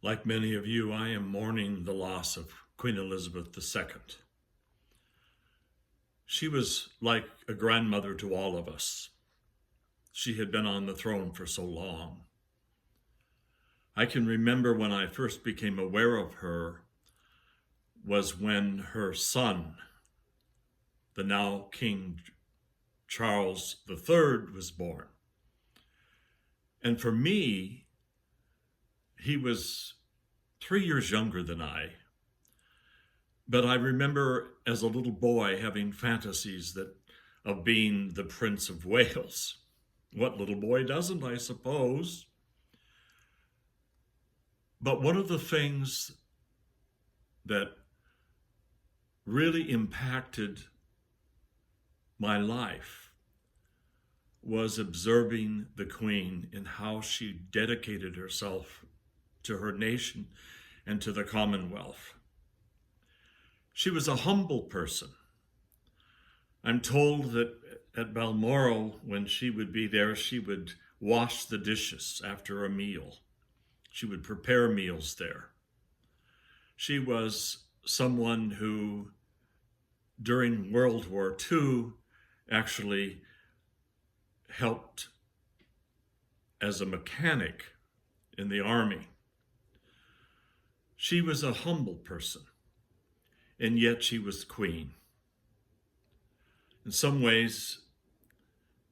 Like many of you, I am mourning the loss of Queen Elizabeth II. She was like a grandmother to all of us. She had been on the throne for so long. I can remember when I first became aware of her was when her son, the now King Charles III, was born. And for me, he was 3 years younger than I. But I remember as a little boy having fantasies of being the Prince of Wales. What little boy doesn't, I suppose? But one of the things that really impacted my life was observing the Queen and how she dedicated herself to her nation and to the Commonwealth. She was a humble person. I'm told that at Balmoral, when she would be there, she would wash the dishes after a meal. She would prepare meals there. She was someone who, during World War II, actually helped as a mechanic in the army. She was a humble person, and yet she was queen. In some ways,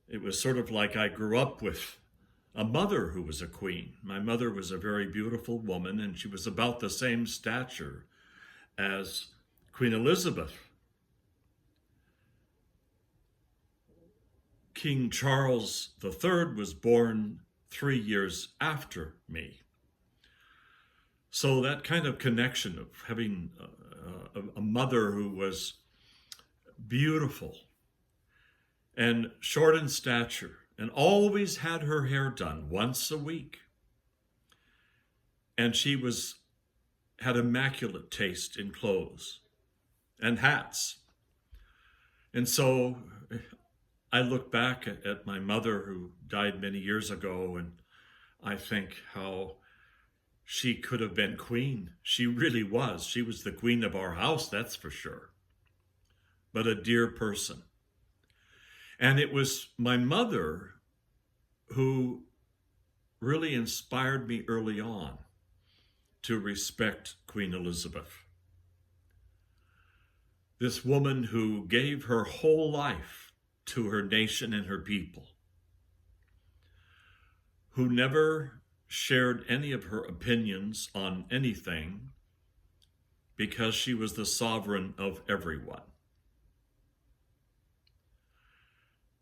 it was sort of like I grew up with a mother who was a queen. My mother was a very beautiful woman, and she was about the same stature as Queen Elizabeth. King Charles III was born 3 years after me. So that kind of connection of having a mother who was beautiful and short in stature and always had her hair done once a week. And she had immaculate taste in clothes and hats. And so I look back at my mother, who died many years ago, and I think how she could have been queen. She really was. She was the queen of our house, that's for sure. But a dear person. And it was my mother who really inspired me early on to respect Queen Elizabeth. This woman who gave her whole life to her nation and her people, who never shared any of her opinions on anything because she was the sovereign of everyone.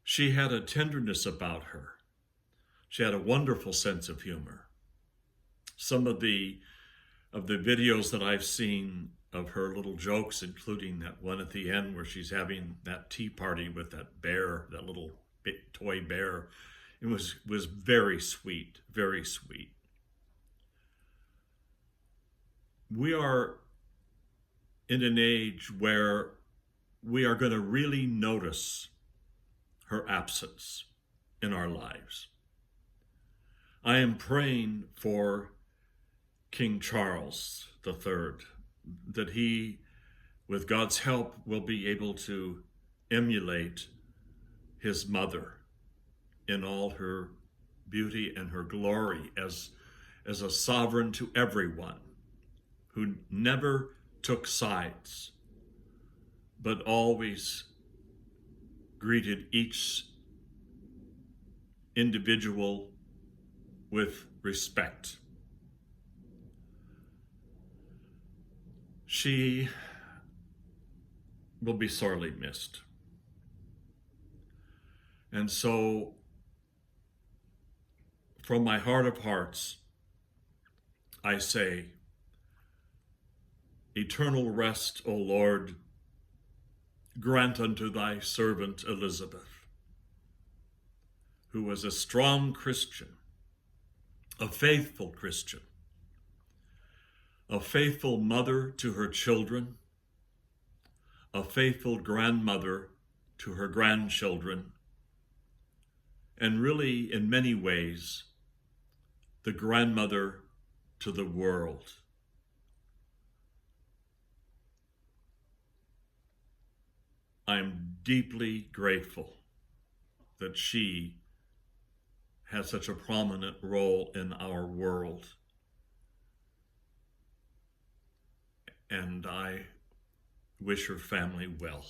She had a tenderness about her. She had a wonderful sense of humor. Some of the videos that I've seen of her little jokes, including that one at the end where she's having that tea party with that bear, that little toy bear, it was very sweet, very sweet. We are in an age where we are going to really notice her absence in our lives. I am praying for King Charles III, that he, with God's help, will be able to emulate his mother in all her beauty and her glory as a sovereign to everyone, who never took sides, but always greeted each individual with respect. She will be sorely missed. And so, from my heart of hearts, I say, eternal rest, O Lord, grant unto thy servant Elizabeth, who was a strong Christian, a faithful Christian, a faithful mother to her children, a faithful grandmother to her grandchildren, and really, in many ways, the grandmother to the world. I'm deeply grateful that she has such a prominent role in our world. And I wish her family well.